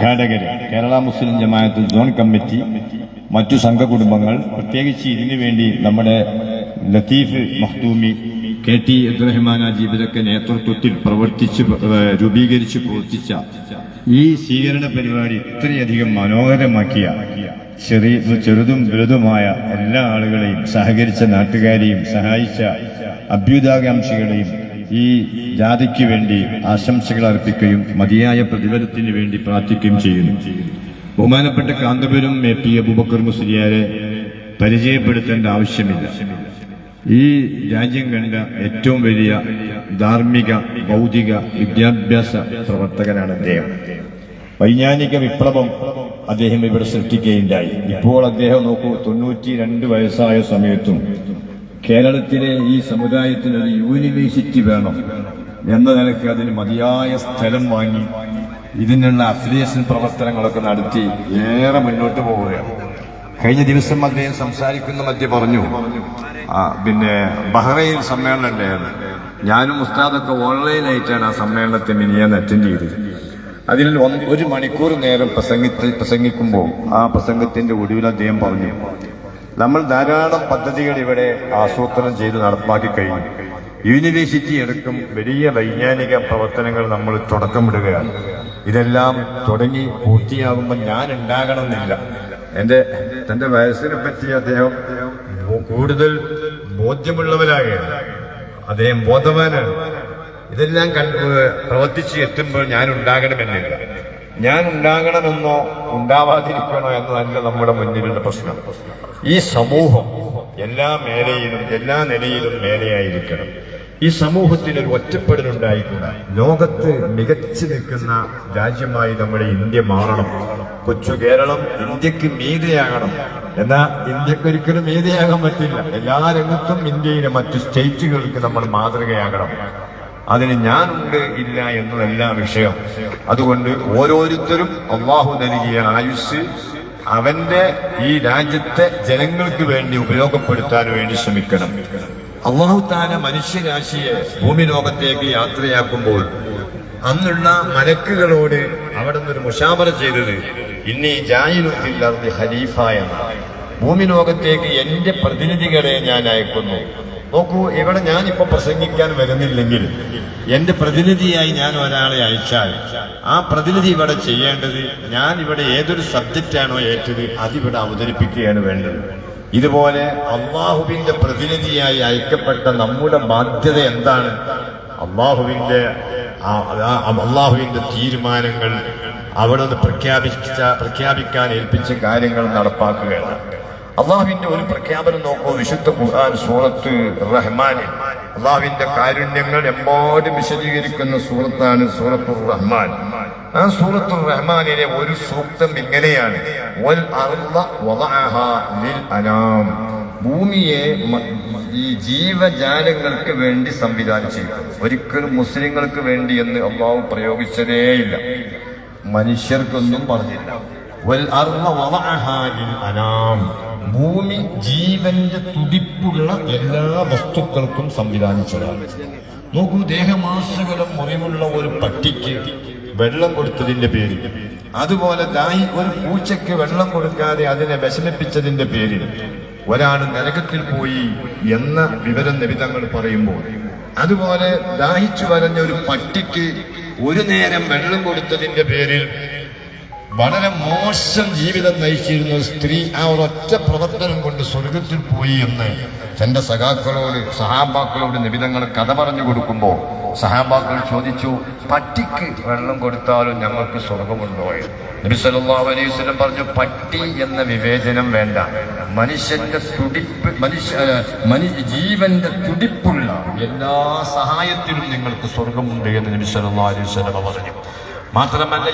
സംഘാടകര്, കേരള മുസ്ലിം ജമാഅത്ത് zone committee, മറ്റു സംഘകുടുംബങ്ങൾ, പ്രത്യേകിച്ച് ഇതിനുവേണ്ടി നമ്മുടെ ലത്തീഫ് മഖ്ദൂമി, KT അബ്ദുറഹ്മാൻ ഹാജി ഇവരൊക്കെ നേതൃത്വത്തിൽ രൂപീകരിച്ച് പ്രവർത്തിച്ച ഈ സ്വീകരണ പരിപാടി ഇത്രയധികം മനോഹരമാക്കിയ ചെറുതും വലുതുമായ എല്ലാ ആളുകളെയും, സഹകരിച്ച നാട്ടുകാരെയും, സഹായിച്ച അഭ്യുദാകാംക്ഷികളെയും ഈ ജാഥയ്ക്ക് വേണ്ടി ആശംസകൾ അർപ്പിക്കുകയും മതിയായ പ്രതിഫലത്തിന് വേണ്ടി പ്രാർത്ഥിക്കുകയും ചെയ്യുന്നു. ബഹുമാനപ്പെട്ട കാന്തപുരം AP അബൂബക്കർ മുസ്ലിയാരെ പരിചയപ്പെടുത്തേണ്ട ആവശ്യമില്ല. ഈ രാജ്യം കണ്ട ഏറ്റവും വലിയ ധാർമ്മിക, ഭൗതിക, വിദ്യാഭ്യാസ പ്രവർത്തകനാണ് അദ്ദേഹം. വൈജ്ഞാനിക വിപ്ലവം അദ്ദേഹം ഇവിടെ സൃഷ്ടിക്കുകയുണ്ടായി. ഇപ്പോൾ അദ്ദേഹം നോക്കൂ, 92 വയസ്സായ സമയത്തും കേരളത്തിലെ ഈ സമുദായത്തിനൊരു യൂണിവേഴ്സിറ്റി വേണം എന്ന നിലയ്ക്ക് അതിന് മതിയായ സ്ഥലം വാങ്ങി ഇതിനുള്ള അഫിലിയേഷൻ പ്രവർത്തനങ്ങളൊക്കെ നടത്തി ഏറെ മുന്നോട്ട് പോവുകയാണ്. കഴിഞ്ഞ ദിവസം അദ്ദേഹം സംസാരിക്കുന്ന മധ്യ പറഞ്ഞു, പിന്നെ ബഹ്റൈൻ സമ്മേളനം ഉണ്ടായിരുന്നു. ഞാനും ഉസ്താദൊക്കെ ഓൺലൈനായിട്ടാണ് ആ സമ്മേളനത്തെ മിനിയാന്ന് അറ്റൻഡ് ചെയ്തത്. അതിൽ 1 മണിക്കൂർ നേരം പ്രസംഗിക്കുമ്പോൾ ആ പ്രസംഗത്തിന്റെ ഒടുവിൽ അദ്ദേഹം പറഞ്ഞു, നമ്മൾ ധാരാളം പദ്ധതികൾ ഇവിടെ ആസൂത്രണം ചെയ്ത് നടപ്പാക്കി കഴിഞ്ഞു. യൂണിവേഴ്സിറ്റി അടക്കം വലിയ വൈജ്ഞാനിക പ്രവർത്തനങ്ങൾ നമ്മൾ തുടക്കമിടുകയാണ്. ഇതെല്ലാം തുടങ്ങി പൂർത്തിയാകുമ്പോൾ ഞാൻ ഉണ്ടാകണമെന്നില്ല. തന്റെ വയസ്സിനെ പറ്റി അദ്ദേഹം കൂടുതൽ ബോധ്യമുള്ളവരാകുകയാണ്. അദ്ദേഹം ബോധവാനാണ്. ഇതെല്ലാം പ്രവർത്തിച്ച് എത്തുമ്പോൾ ഞാൻ ഉണ്ടാകണമെന്നില്ല. ഞാൻ ഉണ്ടാകണമെന്നോ ഉണ്ടാവാതിരിക്കണോ എന്നതല്ല നമ്മുടെ മുന്നിലുള്ള പ്രശ്നം. ഈ സമൂഹം എല്ലാ മേഖലയിലും, എല്ലാ നിലയിലും മേലെയായിരിക്കണം. ഈ സമൂഹത്തിൽ ഒരു ഒറ്റപ്പെടലുണ്ടായിക്കൂടാ. ലോകത്ത് മികച്ചു നിൽക്കുന്ന രാജ്യമായി നമ്മുടെ ഇന്ത്യ മാറണം. കൊച്ചു കേരളം ഇന്ത്യക്ക് മീതയാകണം. എന്നാൽ ഇന്ത്യക്ക് ഒരിക്കലും മീതയാകാൻ പറ്റില്ല. എല്ലാ രംഗത്തും ഇന്ത്യയിലെ മറ്റു സ്റ്റേറ്റുകൾക്ക് നമ്മൾ മാതൃകയാകണം. അതിന് ഞാനുണ്ട് ഇല്ല എന്നതല്ല വിഷയം. അതുകൊണ്ട് ഓരോരുത്തരും അല്ലാഹു നൽകിയ ആയുസ് അവന്റെ ഈ രാജ്യത്തെ ജനങ്ങൾക്ക് വേണ്ടി ഉപയോഗപ്പെടുത്താൻ വേണ്ടി ശ്രമിക്കണം. അല്ലാഹു തആല മനുഷ്യരാശിയെ ഭൂമി ലോകത്തേക്ക് യാത്രയാക്കുമ്പോൾ അന്നുള്ള മലക്കുകളോട് അവിടെ നിന്നൊരു മുശാവറ ചെയ്തത്, ഇന്നി ജായിലുൻ ഫിൽ അർദി ഖലീഫ എന്നാണ്. ഭൂമി ലോകത്തേക്ക് എന്റെ പ്രതിനിധികളെ ഞാൻ അയക്കുന്നു. നോക്കൂ, ഇവിടെ ഞാനിപ്പോ പ്രസംഗിക്കാൻ വരുന്നില്ലെങ്കിൽ എന്റെ പ്രതിനിധിയായി ഞാൻ ഒരാളെ അയച്ചാൽ ആ പ്രതിനിധി ഇവിടെ ചെയ്യേണ്ടത്, ഞാൻ ഇവിടെ ഏതൊരു സബ്ജക്റ്റാണോ ഏറ്റത് അതിവിടെ അവതരിപ്പിക്കുകയാണ് വേണ്ടത്. ഇതുപോലെ അള്ളാഹുവിന്റെ പ്രതിനിധിയായി അയക്കപ്പെട്ട നമ്മുടെ ബാധ്യത എന്താണ്? അള്ളാഹുവിന്റെ തീരുമാനങ്ങൾ അവിടെ നിന്ന് പ്രഖ്യാപിക്കാൻ ഏൽപ്പിച്ച കാര്യങ്ങൾ നടപ്പാക്കുകയാണ്. അള്ളാഹുവിന്റെ ഒരു പ്രഖ്യാപനം നോക്കൂ, വിശുദ്ധ ഖുർആൻ സൂറത്ത് റഹ്മാനിൽ അള്ളാഹുവിന്റെ കാരുണ്യങ്ങൾ എമ്പാടും വിശദീകരിക്കുന്ന സൂറത്താണ് സൂറത്തുർ റഹ്മാൻ. ആ സൂറത്തുർ റഹ്മാനിലെ ഒരു സൂക്തം ഇങ്ങനെയാണ്, വൽ അർള വദഅഹാ ലിൽ അനാം. ഭൂമിയെ ഈ ജീവജാലങ്ങൾക്ക് വേണ്ടി സംവിധാനിച്ചിരിക്കുന്നു. ഒരിക്കലും മുസ്ലിങ്ങൾക്ക് വേണ്ടി എന്ന് അള്ളാഹു പ്രയോഗിച്ചതേയില്ല, മനുഷ്യർക്കൊന്നും പറഞ്ഞില്ല. വൽ അർള വദഅഹാ ലിൽ അനാം. ഭൂമി ജീവന്റെ തുടിപ്പുള്ള എല്ലാ വസ്തുക്കൾക്കും സംവിധാനിച്ചതാണ്. നോക്കൂ, ദേഹമാസകലം മുറിവുള്ള ഒരു പട്ടിക്ക് വെള്ളം കൊടുത്തതിന്റെ പേരിൽ, അതുപോലെ ഒരു പൂച്ചയ്ക്ക് വെള്ളം കൊടുക്കാതെ അതിനെ വിഷമിപ്പിച്ചതിന്റെ പേരിൽ ഒരാൾ നരകത്തിൽ പോയി എന്ന വിവരം നബി തങ്ങൾ പറയുമ്പോൾ, അതുപോലെ ദാഹിച്ചു വരഞ്ഞ ഒരു പട്ടിക്ക് ഒരു നേരം വെള്ളം കൊടുത്തതിന്റെ പേരിൽ വളരെ മോശം ജീവിതം നയിച്ചിരുന്ന ഒരു സ്ത്രീ ആ ഒരൊറ്റ പ്രവർത്തനം കൊണ്ട് സ്വർഗത്തിൽ പോയി എന്ന് തന്റെ സഹാബാക്കളോട് നബി തങ്ങൾ കഥ പറഞ്ഞു കൊടുക്കുമ്പോൾ സഹാബാക്കൾ ചോദിച്ചു, പട്ടിക്ക് വെള്ളം കൊടുത്താലും ഞങ്ങൾക്ക് സ്വർഗമുണ്ടോ? നബി സല്ലല്ലാഹു അലൈഹി വസല്ലം പറഞ്ഞു, പട്ടി എന്ന വിവേചനം വേണ്ട. മനുഷ്യന്റെ ജീവന്റെ തുടിപ്പുള്ള എല്ലാ സഹായത്തിലും നിങ്ങൾക്ക് സ്വർഗമുണ്ട് എന്ന് നബി സല്ലല്ലാഹു അലൈഹി വസല്ലം പറഞ്ഞു. മാത്രമല്ല,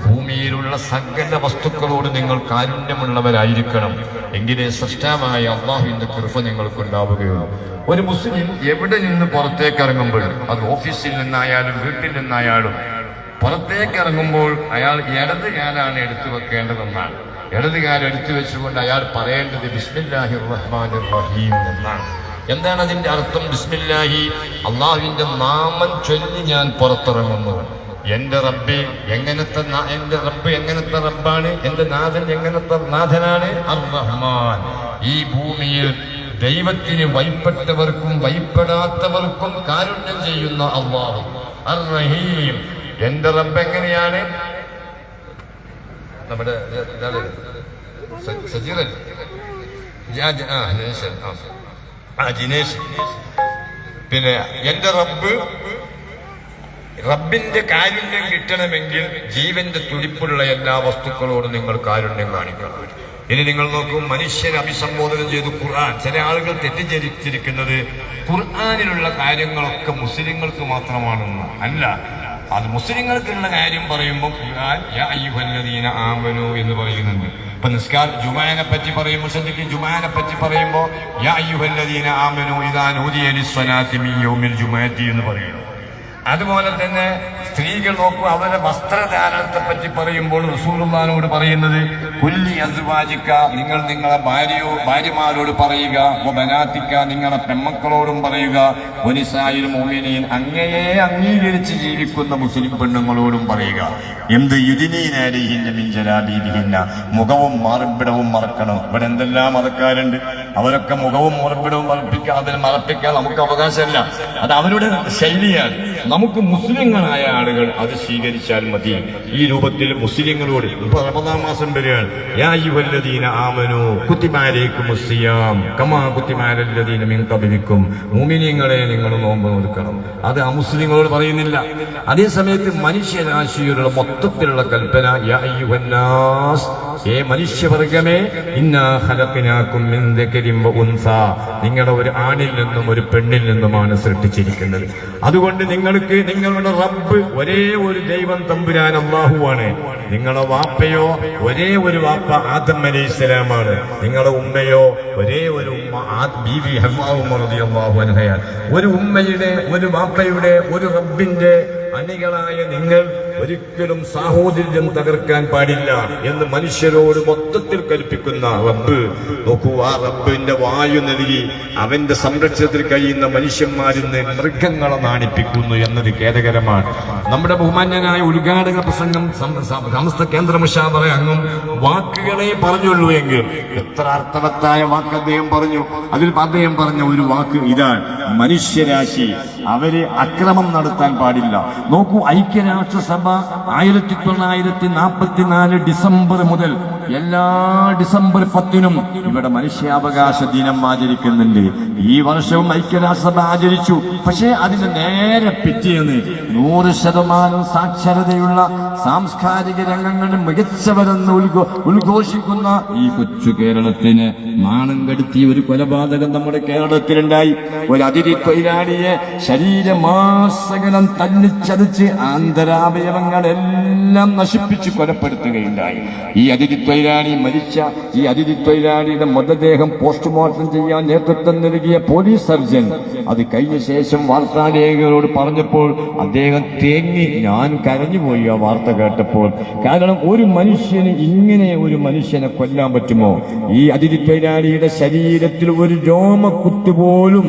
ഭൂമിയിലുള്ള സകല വസ്തുക്കളോട് നിങ്ങൾ കാരുണ്യമുള്ളവരായിരിക്കണം. എങ്കിലേ സൃഷ്ടാവായ അള്ളാഹുവിന്റെ കൃപ നിങ്ങൾക്കുണ്ടാവുകയുള്ളൂ. ഒരു മുസ്ലിം എവിടെ നിന്ന് പുറത്തേക്ക് ഇറങ്ങുമ്പോൾ, അത് ഓഫീസിൽ നിന്നായാലും വീട്ടിൽ നിന്നായാലും, പുറത്തേക്ക് ഇറങ്ങുമ്പോൾ അയാൾ ഇടത് കാലാണ് എടുത്തു വെക്കേണ്ടതെന്നാണ്. ഇടത് കാലം എടുത്തു വെച്ചുകൊണ്ട് അയാൾ പറയേണ്ടത് ബിസ്മില്ലാഹിർ റഹ്മാനിർ റഹീം എന്നാണ്. എന്താണ് അതിന്റെ അർത്ഥം? ബിസ്മില്ലാഹി, അള്ളാഹുവിന്റെ നാമം ചൊല്ലി ഞാൻ പുറത്തിറങ്ങുന്നു. എന്റെ റബ്ബ് എങ്ങനത്തെ റബ്ബാണ്? എന്റെ നാഥൻ എങ്ങനത്തെ നാഥനാണ്? അർ-റഹ്മാൻ. ഈ ഭൂമിയിൽ ദൈവത്തിന് വഴിപ്പെട്ടവർക്കും വഴിപ്പെടാത്തവർക്കും കാരുണ്യം ചെയ്യുന്ന അല്ലാഹു. അർ-റഹീം, എന്റെ റബ്ബ് എങ്ങനെയാണ്? നമ്മുടെ സജീറൻ ജിനേഷ്, പിന്നെ എന്റെ റബ്ബിന്റെ കാരുണ്യം കിട്ടണമെങ്കിൽ ജീവന്റെ തുടിപ്പുള്ള എല്ലാ വസ്തുക്കളോടും നിങ്ങൾ കാരുണ്യം കാണിക്കണം. ഇനി നിങ്ങൾ നോക്കൂ, മനുഷ്യരെ അഭിസംബോധന ചെയ്ത് ഖുർആൻ. ചില ആളുകൾ തെറ്റിദ്ധരിച്ചിരിക്കുന്നത് ഖുർആനിലുള്ള കാര്യങ്ങളൊക്കെ മുസ്ലിങ്ങൾക്ക് മാത്രമാണെന്ന്. അല്ല, അത് മുസ്ലിങ്ങൾക്കുള്ള കാര്യം പറയുമ്പോൾ ഖുർആൻ യാ അയ്യുഹല്ലദീന ആമനൂ എന്ന് പറയുന്നുണ്ട്. ഇപ്പൊ ജുമാനെ പറ്റി പറയുമ്പോൾ ശ്രദ്ധിക്കും, ജുമാനെ പറ്റി പറയുമ്പോൾ യാ അയ്യുഹല്ലദീന ആമനൂ ഇദാ നൂദിയ ലിസ്സലാത്തി മിൻ യൗമിൽ ജുമുഅത്തി എന്ന് പറയുന്നു. അതുപോലെ തന്നെ സ്ത്രീകൾ നോക്കൂ, അവരുടെ വസ്ത്രധാരണത്തെ പറ്റി പറയുമ്പോൾ റസൂലുള്ളാഹിനോട് പറയുന്നത് കുല്ലി അസ്വാജിക, നിങ്ങൾ നിങ്ങളെ ഭാര്യമാരോട് പറയുക, ബനാതിക, നിങ്ങളെ പെൺമക്കളോടും പറയുക, വനിസായിൽ മുഅ്മിനീൻ, അങ്ങയെ അംഗീകരിച്ച് ജീവിക്കുന്ന മുസ്ലിം പെണ്ണുങ്ങളോടും പറയുക. എന്ത്? യുദിനീന അലൈഹിന്ന മിൻ ജലാബീബിഹിന്ന, മുഖവും മാർപ്പിടവും മറക്കണം. ഇവിടെ എന്തെല്ലാം മറക്കാറുണ്ട്, അവരൊക്കെ മുഖവും മാർപ്പിടവും മറപ്പിക്കാൻ നമുക്ക് അവകാശമല്ല, അത് അവരുടെ ശൈലിയാണ്. നമുക്ക് മുസ്ലിങ്ങളായ ആളുകൾ അത് സ്വീകരിച്ചാൽ മതി. ഈ രൂപത്തിൽ മുസ്ലിങ്ങളോട് ഇപ്പൊ റമദാൻ മാസം വരികയാണ്. യാ അയ്യുഹല്ലദീന ആമനൂ കുതിബ അലൈക്കുമുസ് സിയാം കമാ കുതിബ അലല്ലദീന മിൻ ഖബ്ലിക്കും, മുഅ്മിനീങ്ങളെ നിങ്ങൾ നോമ്പ് നോൽക്കണം. അത് അമുസ്ലിങ്ങളോട് പറയുന്നില്ല. അതേ സമയത്ത് മനുഷ്യരാശിയുടെ മൊത്തത്തിലുള്ള കൽപ്പന യാ അയ്യുഹന്നാസ്, ഏ മനുഷ്യവർഗമേ, ഇന്നാ ഖലഖനാകും മിൻ ദക്കരിൻ വ ഉൻസ, നിങ്ങളെ ഒരു ആണിൽ നിന്നും ഒരു പെണ്ണിൽ നിന്നുമാണ് സൃഷ്ടിച്ചിരിക്കുന്നത്. അതുകൊണ്ട് നിങ്ങൾക്ക് നിങ്ങളുടെ റബ്ബ് ഒരേ ഒരു ദൈവം തമ്പുരാൻ അല്ലാഹുവാണ്. നിങ്ങളുടെ വാപ്പയോ ഒരേ ഒരു വാപ്പ ആദം അലൈഹിസ്സലാമാണ്. നിങ്ങളുടെ ഉമ്മയോ ഒരേ ഒരു ഉമ്മ ബീവി ഹവ്വ റളിയല്ലാഹു അൻഹയാണ്. ഒരു ഉമ്മയുടെ, ഒരു വാപ്പയുടെ, ഒരു റബ്ബിന്റെ അണികളായ നിങ്ങൾ ഒരിക്കലും സാഹോദര്യം തകർക്കാൻ പാടില്ല എന്ന് മനുഷ്യരോട് മൊത്തത്തിൽ കൽപ്പിക്കുന്ന റബ്ബ്. നോക്കൂ, ആ റബ്ബിന്റെ വായു നൽകി അവന്റെ സംരക്ഷണത്തിൽ കഴിയുന്ന മനുഷ്യന്മാരിൽ നിന്ന് മൃഗങ്ങളെ നാണിപ്പിക്കുന്നു എന്നത് ഖേദകരമാണ്. നമ്മുടെ ബഹുമാന്യനായ ഉദ്ഘാടക പ്രസംഗം സമസ്ത കേന്ദ്ര മുശാവറ അംഗം വാക്കുകളെ പറഞ്ഞുള്ളൂ എങ്കിൽ എത്ര അർത്ഥവത്തായ വാക്ക് അദ്ദേഹം പറഞ്ഞു. അതിൽ അദ്ദേഹം പറഞ്ഞ ഒരു വാക്ക് ഇതാണ്: മനുഷ്യരാശി അവര് അക്രമം നടത്താൻ പാടില്ല. നോക്കൂ, ഐക്യരാഷ്ട്രസഭ 1944 ഡിസംബർ മുതൽ എല്ലാ ഡിസംബർ 10-നും ഇവിടെ മനുഷ്യാവകാശ ദിനം ആചരിക്കുന്നുണ്ട്. ഈ വർഷവും ഐക്യരാഷ്ട്രസഭ ആചരിച്ചു. പക്ഷേ അതിന് നേരെ പിറ്റേന്ന് 100% സാക്ഷരതയുള്ള സാംസ്കാരിക രംഗങ്ങളിൽ മികച്ചവരെന്ന് ഉദ്ഘോഷിക്കുന്ന ഈ കൊച്ചു കേരളത്തിന് നാണം കെടുത്തിയ ഒരു കൊലപാതകം നമ്മുടെ കേരളത്തിലുണ്ടായി. ഒരു അതിഥി തൊഴിലാളിയെ ശരീരമാസകലം തല്ലിച്ചതച്ച് ആന്തരാവയവങ്ങളെല്ലാം നശിപ്പിച്ച് കൊലപ്പെടുത്തുകയുണ്ടായി. ഈ അതിഥി തൊഴിലാളി മരിച്ച ഈ അതിഥി തൊഴിലാളിയുടെ മൃതദേഹം പോസ്റ്റ്മോർട്ടം ചെയ്യാൻ നേതൃത്വം നൽകിയ പോലീസ് സർജൻ അത് കഴിഞ്ഞ ശേഷം വാർത്താലേഖകരോട് പറഞ്ഞപ്പോൾ അദ്ദേഹം തേങ്ങി, ഞാൻ കരഞ്ഞുപോയി ആ വാർത്ത കേട്ടപ്പോൾ. കാരണം ഒരു മനുഷ്യന് ഇങ്ങനെ ഒരു മനുഷ്യനെ കൊല്ലാൻ പറ്റുമോ? ഈ അതിഥി തൊഴിലാളിയുടെ ശരീരത്തിൽ ഒരു രോമക്കുത്തുപോലും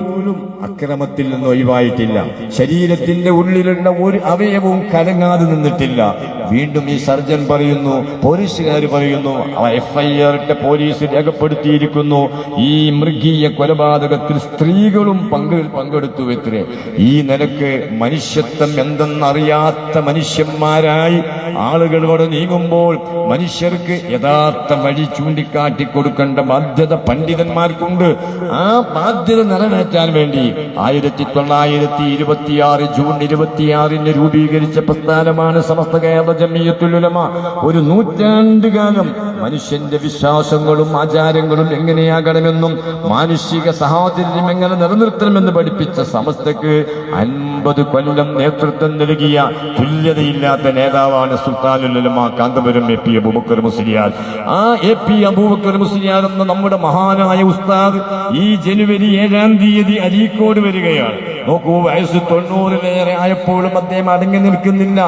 അക്രമത്തിൽ നിന്ന് ഒഴിവായിട്ടില്ല. ശരീരത്തിന്റെ ഉള്ളിലുള്ള ഒരു അവയവവും കലങ്ങാതെ നിന്നിട്ടില്ല. വീണ്ടും ഈ സർജൻ പറയുന്നു, പോലീസുകാർ പറയുന്നു, FIR പോലീസ് രേഖപ്പെടുത്തിയിരിക്കുന്നു, ഈ മൃഗീയ കൊലപാതകത്തിൽ സ്ത്രീകളും പങ്കെടുത്തു എത്രേ. ഈ നിലക്ക് മനുഷ്യത്വം എന്തെന്നറിയാത്ത മനുഷ്യന്മാരായി ആളുകളോട് നീങ്ങുമ്പോൾ മനുഷ്യർക്ക് യഥാർത്ഥ വഴി ചൂണ്ടിക്കാട്ടി കൊടുക്കേണ്ട ബാധ്യത പണ്ഡിതന്മാർക്കുണ്ട്. ആ ബാധ്യത നിറവേറ്റാൻ വേണ്ടി 1926 ജൂൺ 26 രൂപീകരിച്ച പ്രസ്ഥാനമാണ് സമസ്ത കേരള ജമിയത്തുൽ ഉലമ. ഒരു നൂറ്റാണ്ടുകാലം മനുഷ്യന്റെ വിശ്വാസങ്ങളും ആചാരങ്ങളും എങ്ങനെയാകണമെന്നും മാനുഷിക സഹോദര്യം എങ്ങനെ നിലനിർത്തണമെന്ന് പഠിപ്പിച്ച സമസ്തക്ക് 50 കൊല്ലം നേതൃത്വം നൽകിയ തുല്യതയില്ലാത്ത നേതാവാണ് സുൽത്താനുൽ ഉലമ കാന്തപുരം AP അബൂബക്കർ മുസ്ലിയാർ. ആ AP അബൂബക്കർ മുസ്ലിയാർ എന്ന നമ്മുടെ മഹാനായ ഉസ്താദ് ഈ ജനുവരി 7-ാം തീയതി അരീക്കോട് വരികയാണ്. നോക്കൂ, വയസ്സ് 90-ലേറെ ആയപ്പോഴും അദ്ദേഹം അടങ്ങി നിൽക്കുന്നില്ല.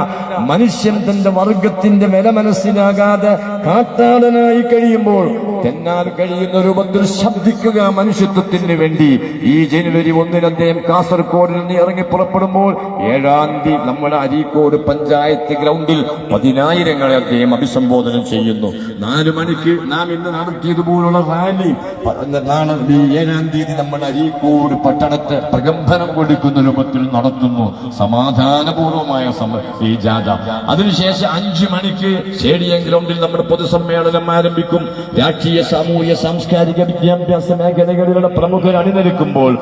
മനുഷ്യൻ തന്റെ വർഗത്തിന്റെ വില മനസ്സിലാകാതെ കാട്ടാളനായി കഴിയുമ്പോൾ തെന്നാൻ കഴിയുന്ന രൂപത്തിൽ ശബ്ദിക്കുക മനുഷ്യത്വത്തിന് വേണ്ടി. ഈ ജനുവരി 1-ന് അദ്ദേഹം കാസർഗോഡിൽ നിന്ന് ഇറങ്ങി പുറപ്പെടുമ്പോൾ 7-ാം തീയതി നമ്മുടെ അരീക്കോട് പഞ്ചായത്ത് ഗ്രൗണ്ടിൽ 10,000-ങ്ങളെ അദ്ദേഹം അഭിസംബോധന ചെയ്യുന്നു. 4 മണിക്ക് നാം ഇന്ന് നടത്തിയതുപോലുള്ള റാലി 7-ാം തീയതി നമ്മുടെ അരീക്കോട് പട്ടണത്തെ പ്രകമ്പനം കൊടുക്കുന്ന രൂപത്തിൽ നടത്തുന്നു. സമാധാനപൂർവമായ ഈ ജാഥ. അതിനുശേഷം 5 മണിക്ക് സ്റ്റേഡിയം ഗ്രൗണ്ടിൽ നമ്മുടെ പൊതുസമ്മേളനം ആരംഭിക്കും. രാഷ്ട്രീയ, സാമൂഹ്യ, സാംസ്കാരിക, വിദ്യാഭ്യാസ മേഖലകളിലുള്ള പ്രമുഖർ അണിനിരക്കുമ്പോൾ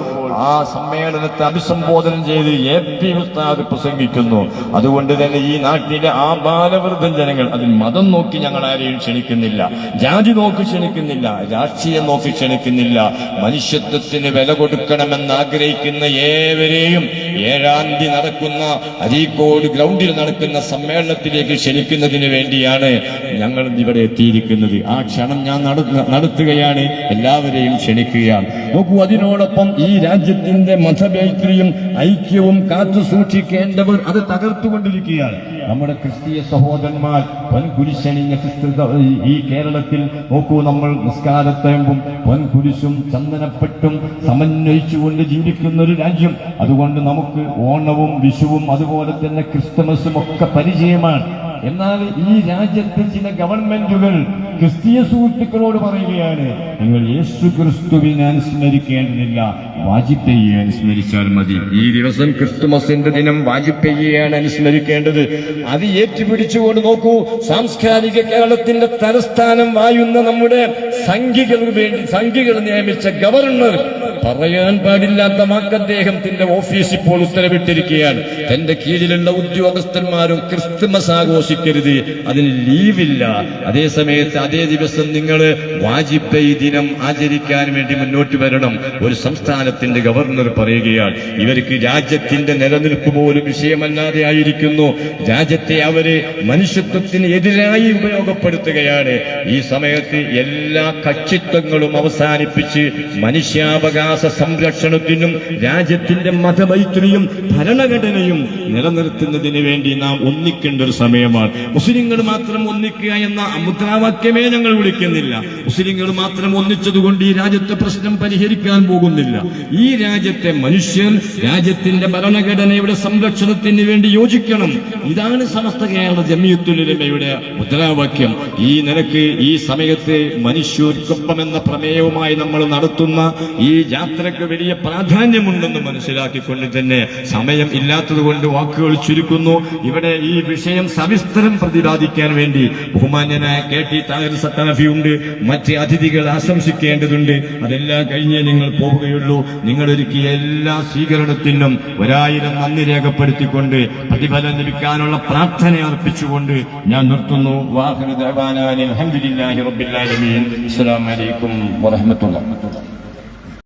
ആ സമ്മേളനത്തെ അഭിസംബോധന ചെയ്ത് AP ഉസ്താദ് പ്രസംഗിക്കുന്നു. അതുകൊണ്ട് തന്നെ ഈ നാട്ടിലെ ആ ബാലവൃദ്ധ ജനങ്ങൾ, അതിൽ മതം നോക്കി ഞങ്ങൾ ആരെയും ക്ഷണിക്കുന്നില്ല, ജാതി നോക്കി ക്ഷണിക്കുന്നില്ല, രാഷ്ട്രീയം നോക്കി ക്ഷണിക്കുന്നില്ല. മനുഷ്യത്വത്തിന് വില കൊടുക്കണമെന്ന് ആഗ്രഹിക്കുന്ന ഏവരെയും 7-ാം തീയതി നടക്കുന്ന അരീക്കോട് ഗ്രൗണ്ടിൽ നടക്കുന്ന സമ്മേളനത്തിലേക്ക് ക്ഷണിക്കുന്നതിന് വേണ്ടിയാണ് ഞങ്ങൾ ഇവിടെ എത്തിയിരിക്കുന്നത്. ആ ക്ഷണം ഞാൻ നടത്തുകയാണ്, എല്ലാവരെയും ക്ഷണിക്കുകയാണ്. നോക്കൂ, അതിനോടൊപ്പം ഈ രാജ്യത്തിന്റെ മതമൈത്രിയും ഐക്യവും കാത്തു സൂക്ഷിക്കേണ്ടവർ അത് തകർത്തുകൊണ്ടിരിക്കുകയാണ്. നമ്മുടെ ക്രിസ്തീയ സഹോദരന്മാർ പൊൻകുരിശണിഞ്ഞ ഈ കേരളത്തിൽ നോക്കൂ, നമ്മൾ നിസ്കാരത്തേമ്പും പൊൻകുരിശും ചന്ദനപ്പെട്ടും സമന്വയിച്ചുകൊണ്ട് ജീവിക്കുന്ന ഒരു രാജ്യം. അതുകൊണ്ട് നമുക്ക് ഓണവും വിഷുവും അതുപോലെ തന്നെ ക്രിസ്തുമസും ഒക്കെ പരിചയമാണ്. എന്നാൽ ഈ രാജ്യത്തെ ചില ഗവൺമെന്റുകൾ ക്രിസ്തീയ സുഹൃത്തുക്കളോട് പറയുകയാണ്, നിങ്ങൾ യേശു ക്രിസ്തുവിനെ അനുസ്മരിക്കേണ്ടതില്ല, വാജിപ്പയ്യെ അനുസ്മരിച്ചാൽ മതി. ഈ ദിവസം ക്രിസ്തുമസിന്റെ ദിനം വാജിപ്പയ്യെയാണ് അനുസ്മരിക്കേണ്ടത്. അത് ഏറ്റുപിടിച്ചുകൊണ്ട് നോക്കൂ, സാംസ്കാരിക കേരളത്തിന്റെ തലസ്ഥാനം വായുന്ന നമ്മുടെ സംഘികൾ നിയമിച്ച ഗവർണർ പറയാൻ പാടില്ലാത്ത വാക്ക് അദ്ദേഹത്തിന്റെ ഓഫീസ് ഇപ്പോൾ ഉത്തരവിട്ടിരിക്കുകയാണ്. തന്റെ കീഴിലുള്ള ഉദ്യോഗസ്ഥന്മാരും ക്രിസ്തുമസ് ആഘോഷിക്കരുത്, അതിന് ലീവില്ല. അതേസമയത്ത് അതേ ദിവസം നിങ്ങൾ വാജിപ്പയ് ദിനം ആചരിക്കാൻ വേണ്ടി മുന്നോട്ട് വരണം. ഒരു സംസ്ഥാനത്തിന്റെ ഗവർണർ പറയുകയാണ്. ഇവർക്ക് രാജ്യത്തിന്റെ നിലനിൽപ്പ് പോലും വിഷയമല്ലാതെ ആയിരിക്കുന്നു. രാജ്യത്തെ അവര് മനുഷ്യത്വത്തിന് എതിരായി ഉപയോഗപ്പെടുത്തുകയാണ്. ഈ സമയത്ത് എല്ലാ കക്ഷിത്വങ്ങളും അവസാനിപ്പിച്ച് മനുഷ്യാവകാശ സംരക്ഷണത്തിനും രാജ്യത്തിന്റെ മതമൈത്രിയും ഭരണഘടനയും നിലനിർത്തുന്നതിന് വേണ്ടി നാം ഒന്നിക്കേണ്ട ഒരു സമയമാണ്. മുസ്ലിങ്ങൾ മാത്രം ഒന്നിക്കുക എന്ന മുദ്രാവാക്യമേ ഞങ്ങൾ വിളിക്കുന്നില്ല. മുസ്ലിങ്ങൾ മാത്രം ഒന്നിച്ചതുകൊണ്ട് ഈ രാജ്യത്തെ പ്രശ്നം പരിഹരിക്കാൻ പോകുന്നില്ല. ഈ രാജ്യത്തെ മനുഷ്യർ രാജ്യത്തിന്റെ ഭരണഘടനയുടെ സംരക്ഷണത്തിന് വേണ്ടി യോജിക്കണം. ഇതാണ് സമസ്ത കേരള ജമിയത്തുൽ ഉലമയുടെ മുദ്രാവാക്യം. ഈ നിലക്ക് ഈ സമയത്ത് മനുഷ്യർക്കൊപ്പം എന്ന പ്രമേയവുമായി നമ്മൾ നടത്തുന്ന ഈ യാത്രയ്ക്ക് വലിയ പ്രാധാന്യമുണ്ടെന്ന് മനസ്സിലാക്കിക്കൊണ്ട് തന്നെ സമയം ഇല്ലാത്തതുകൊണ്ട് വാക്കുകൾ ചുരുക്കുന്നു. ഇവിടെ ഈ വിഷയം സവിസ്തരം പ്രതിപാദിക്കാൻ വേണ്ടി ബഹുമാന്യനായ KT താഹിർ സഖാഫിയുണ്ട്, മറ്റ് അതിഥികൾ ആശംസിക്കേണ്ടതുണ്ട്. അതെല്ലാം കഴിഞ്ഞേ നിങ്ങൾ പോവുകയുള്ളൂ. നിങ്ങളൊരുക്കിയ എല്ലാ സ്വീകരണത്തിനും 1000 നന്ദി രേഖപ്പെടുത്തിക്കൊണ്ട് പ്രതിഫലം ലഭിക്കാനുള്ള പ്രാർത്ഥന അർപ്പിച്ചുകൊണ്ട് ഞാൻ നിർത്തുന്നു. വാഹിറു ദഅവാനാ അൽഹംദുലില്ലാഹി റബ്ബിൽ ആലമീൻ. അസ്സലാമു അലൈക്കും വറഹ്മത്തുള്ളാഹി.